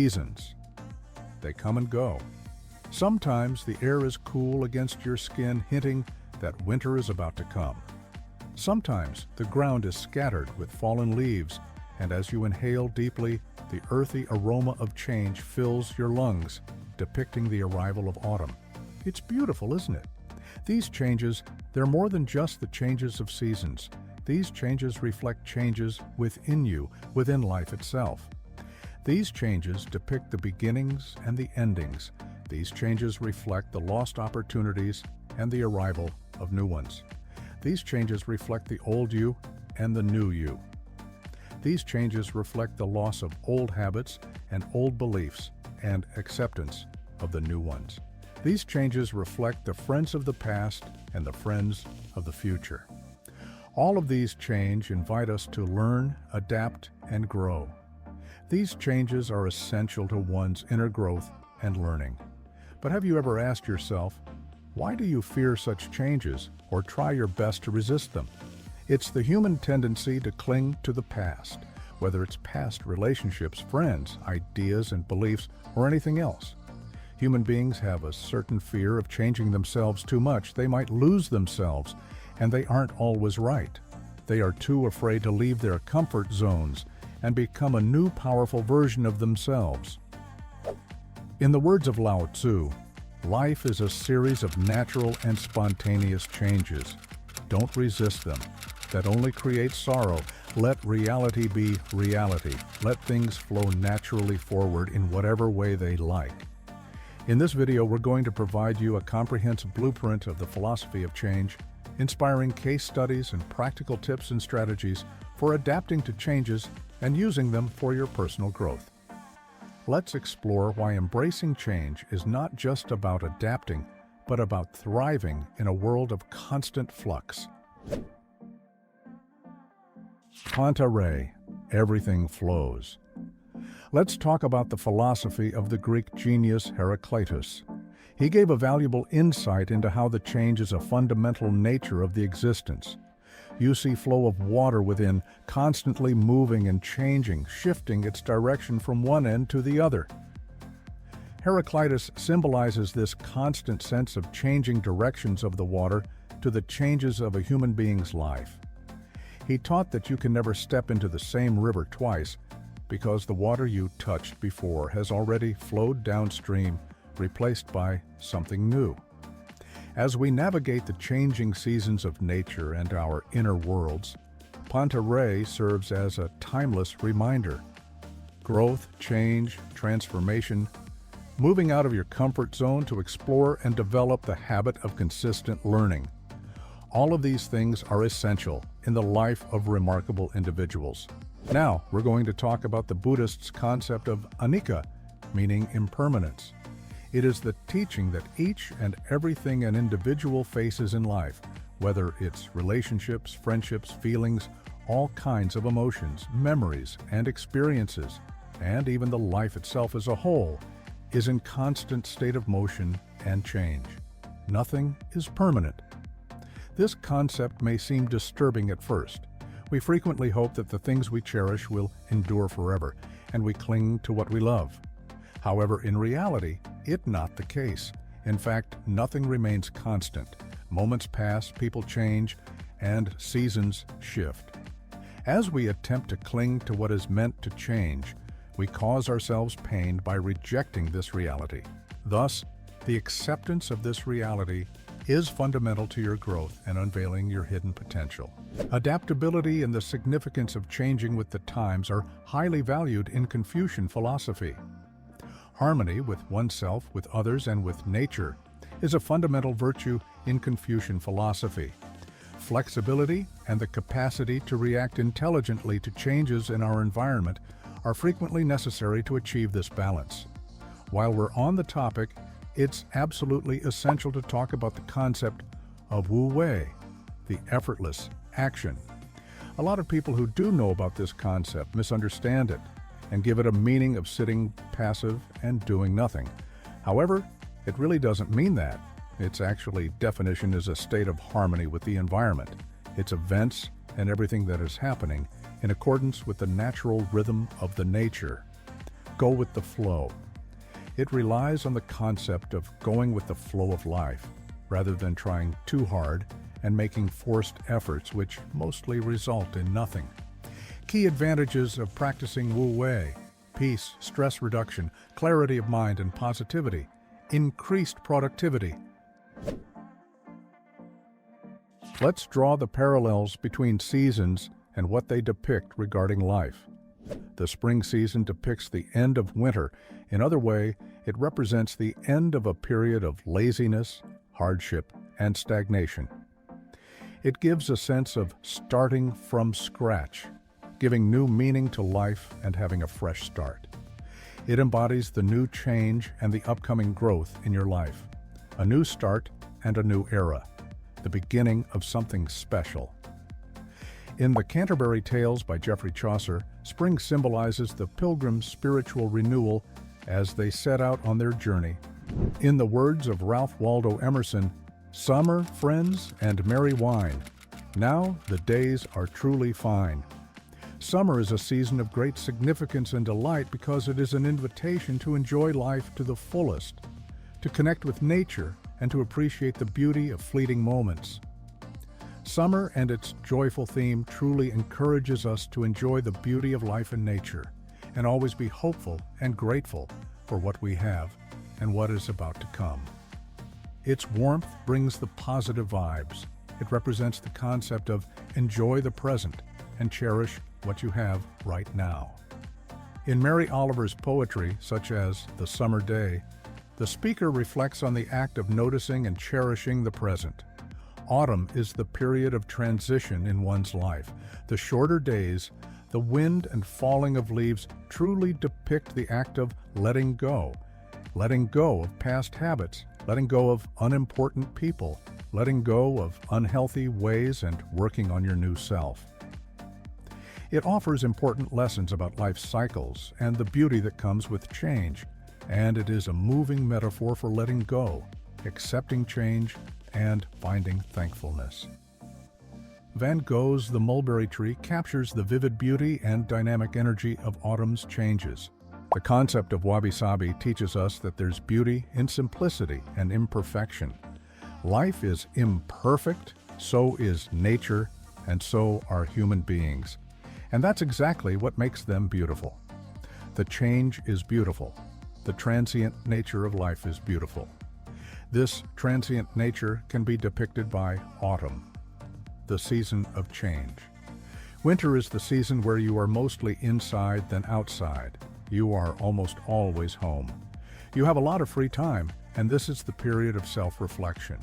Seasons. They come and go. Sometimes the air is cool against your skin, hinting that winter is about to come. Sometimes the ground is scattered with fallen leaves, and as you inhale deeply, the earthy aroma of change fills your lungs, depicting the arrival of autumn. It's beautiful, isn't it? These changes, they're more than just the changes of seasons. These changes reflect changes within you, within life itself. These changes depict the beginnings and the endings. These changes reflect the lost opportunities and the arrival of new ones. These changes reflect the old you and the new you. These changes reflect the loss of old habits and old beliefs and acceptance of the new ones. These changes reflect the friends of the past and the friends of the future. All of these change invite us to learn, adapt, and grow. These changes are essential to one's inner growth and learning. But have you ever asked yourself, why do you fear such changes or try your best to resist them? It's the human tendency to cling to the past, whether it's past relationships, friends, ideas and beliefs, or anything else. Human beings have a certain fear of changing themselves too much. They might lose themselves, and they aren't always right. They are too afraid to leave their comfort zones and become a new powerful version of themselves. In the words of Lao Tzu, life is a series of natural and spontaneous changes. Don't resist them. That only creates sorrow. Let reality be reality. Let things flow naturally forward in whatever way they like. In this video, we're going to provide you a comprehensive blueprint of the philosophy of change, inspiring case studies and practical tips and strategies for adapting to changes and using them for your personal growth. Let's explore why embracing change is not just about adapting, but about thriving in a world of constant flux. Panta Rhei, everything flows. Let's talk about the philosophy of the Greek genius Heraclitus. He gave a valuable insight into how the change is a fundamental nature of the existence. You see flow of water within, constantly moving and changing, shifting its direction from one end to the other. Heraclitus symbolizes this constant sense of changing directions of the water to the changes of a human being's life. He taught that you can never step into the same river twice, because the water you touched before has already flowed downstream, replaced by something new. As we navigate the changing seasons of nature and our inner worlds, Panta Rhei serves as a timeless reminder. Growth, change, transformation, moving out of your comfort zone to explore and develop the habit of consistent learning. All of these things are essential in the life of remarkable individuals. Now, we're going to talk about the Buddhists' concept of anicca, meaning impermanence. It is the teaching that each and everything an individual faces in life, whether it's relationships, friendships, feelings, all kinds of emotions, memories, and experiences, and even the life itself as a whole, is in constant state of motion and change. Nothing is permanent. This concept may seem disturbing at first. We frequently hope that the things we cherish will endure forever, and we cling to what we love. However, in reality, it's not the case. In fact, nothing remains constant. Moments pass, people change, and seasons shift. As we attempt to cling to what is meant to change, we cause ourselves pain by rejecting this reality. Thus, the acceptance of this reality is fundamental to your growth and unveiling your hidden potential. Adaptability and the significance of changing with the times are highly valued in Confucian philosophy. Harmony with oneself, with others, and with nature is a fundamental virtue in Confucian philosophy. Flexibility and the capacity to react intelligently to changes in our environment are frequently necessary to achieve this balance. While we're on the topic, it's absolutely essential to talk about the concept of Wu Wei, the effortless action. A lot of people who do know about this concept misunderstand it and give it a meaning of sitting passive and doing nothing. However, it really doesn't mean that. Its actually definition is a state of harmony with the environment, its events, and everything that is happening in accordance with the natural rhythm of the nature. go with the flow. It relies on the concept of going with the flow of life, rather than trying too hard and making forced efforts which mostly result in nothing. Key advantages of practicing Wu Wei: peace, stress reduction, clarity of mind and positivity, increased productivity. Let's draw the parallels between seasons and what they depict regarding life. The spring season depicts the end of winter. In other way, it represents the end of a period of laziness, hardship, and stagnation. It gives a sense of starting from scratch, giving new meaning to life and having a fresh start. It embodies the new change and the upcoming growth in your life, a new start and a new era, the beginning of something special. In the Canterbury Tales by Geoffrey Chaucer, spring symbolizes the pilgrim's spiritual renewal as they set out on their journey. In the words of Ralph Waldo Emerson, "Summer, friends, and merry wine. Now the days are truly fine." Summer is a season of great significance and delight because it is an invitation to enjoy life to the fullest, to connect with nature, and to appreciate the beauty of fleeting moments. Summer and its joyful theme truly encourages us to enjoy the beauty of life and nature, and always be hopeful and grateful for what we have and what is about to come. Its warmth brings the positive vibes. It represents the concept of enjoy the present and cherish what you have right now. In Mary Oliver's poetry, such as The Summer Day, the speaker reflects on the act of noticing and cherishing the present. Autumn is the period of transition in one's life. The shorter days, the wind and falling of leaves truly depict the act of letting go of past habits, letting go of unimportant people, letting go of unhealthy ways, and working on your new self. It offers important lessons about life cycles and the beauty that comes with change, and it is a moving metaphor for letting go, accepting change, and finding thankfulness. Van Gogh's The Mulberry Tree captures the vivid beauty and dynamic energy of autumn's changes. The concept of wabi-sabi teaches us that there's beauty in simplicity and imperfection. Life is imperfect, so is nature, and so are human beings. And that's exactly what makes them beautiful. The change is beautiful. The transient nature of life is beautiful. This transient nature can be depicted by autumn, the season of change. Winter is the season where you are mostly inside than outside. You are almost always home. You have a lot of free time, and this is the period of self-reflection,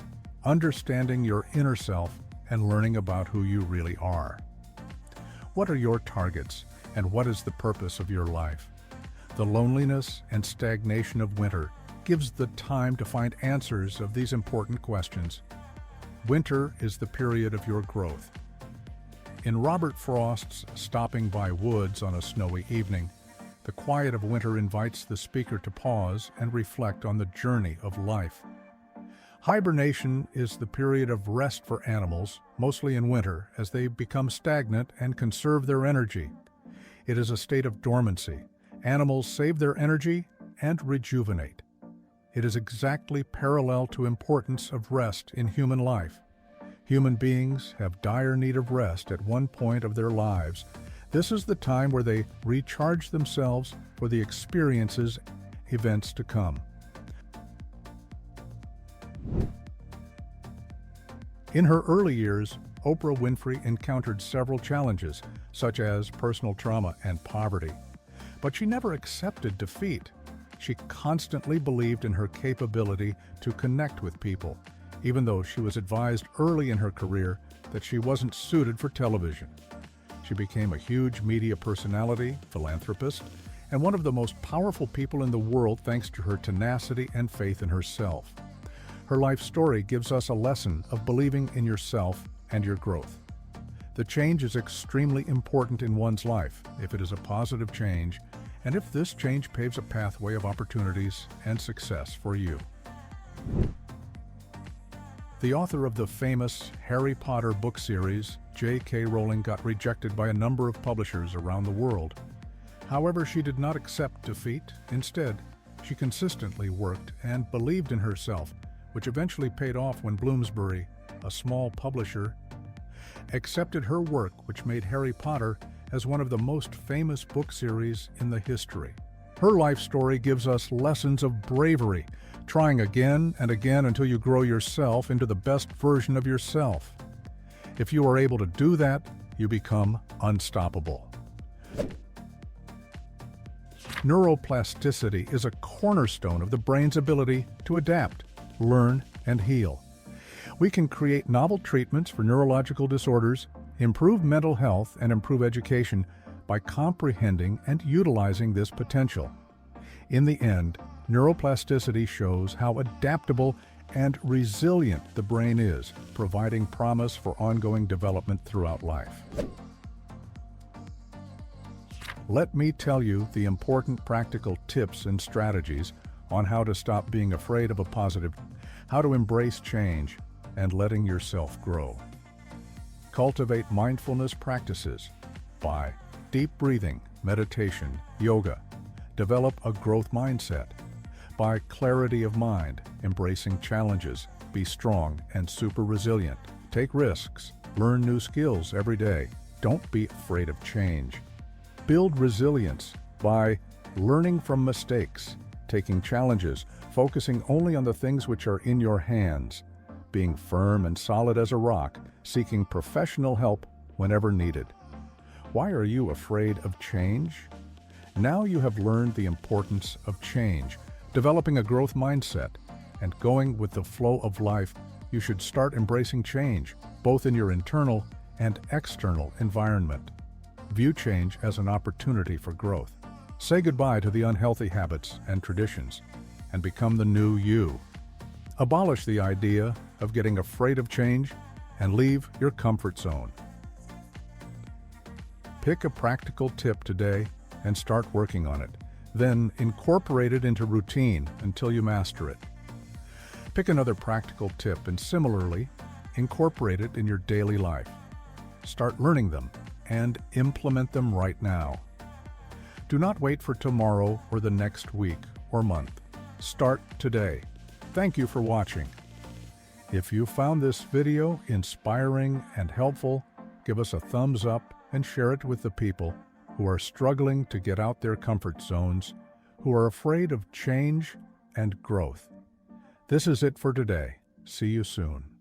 understanding your inner self and learning about who you really are. What are your targets, and what is the purpose of your life? The loneliness and stagnation of winter gives the time to find answers of these important questions. Winter is the period of your growth. In Robert Frost's Stopping by Woods on a Snowy Evening, the quiet of winter invites the speaker to pause and reflect on the journey of life. Hibernation is the period of rest for animals, mostly in winter, as they become stagnant and conserve their energy. It is a state of dormancy. Animals save their energy and rejuvenate. It is exactly parallel to importance of rest in human life. Human beings have dire need of rest at one point of their lives. This is the time where they recharge themselves for the experiences, events to come. In her early years, Oprah Winfrey encountered several challenges, such as personal trauma and poverty. But she never accepted defeat. She constantly believed in her capability to connect with people, even though she was advised early in her career that she wasn't suited for television. She became a huge media personality, philanthropist, and one of the most powerful people in the world thanks to her tenacity and faith in herself. Her life story gives us a lesson of believing in yourself and your growth. The change is extremely important in one's life if it is a positive change, and if this change paves a pathway of opportunities and success for you. The author of the famous Harry Potter book series, J.K. Rowling, got rejected by a number of publishers around the world. However, she did not accept defeat. Instead, she consistently worked and believed in herself, which eventually paid off when Bloomsbury, a small publisher, accepted her work, which made Harry Potter as one of the most famous book series in the history. Her life story gives us lessons of bravery, trying again and again until you grow yourself into the best version of yourself. If you are able to do that, you become unstoppable. Neuroplasticity is a cornerstone of the brain's ability to adapt, learn, and heal. We can create novel treatments for neurological disorders, improve mental health, and improve education by comprehending and utilizing this potential. In the end, neuroplasticity shows how adaptable and resilient the brain is, providing promise for ongoing development throughout life. Let me tell you the important practical tips and strategies on how to stop being afraid of a positive, how to embrace change, and letting yourself grow. Cultivate mindfulness practices by deep breathing, meditation, yoga. Develop a growth mindset by clarity of mind, embracing challenges, be strong and super resilient. Take risks, learn new skills every day. Don't be afraid of change. Build resilience by learning from mistakes, taking challenges, focusing only on the things which are in your hands, being firm and solid as a rock, seeking professional help whenever needed. Why are you afraid of change? Now you have learned the importance of change, developing a growth mindset, and going with the flow of life. You should start embracing change, both in your internal and external environment. View change as an opportunity for growth. Say goodbye to the unhealthy habits and traditions, and become the new you. Abolish the idea of getting afraid of change and leave your comfort zone. Pick a practical tip today and start working on it. Then incorporate it into routine until you master it. Pick another practical tip and similarly incorporate it in your daily life. Start learning them and implement them right now. Do not wait for tomorrow or the next week or month. Start today. Thank you for watching. If you found this video inspiring and helpful, give us a thumbs up and share it with the people who are struggling to get out their comfort zones, who are afraid of change and growth. This is it for today. See you soon.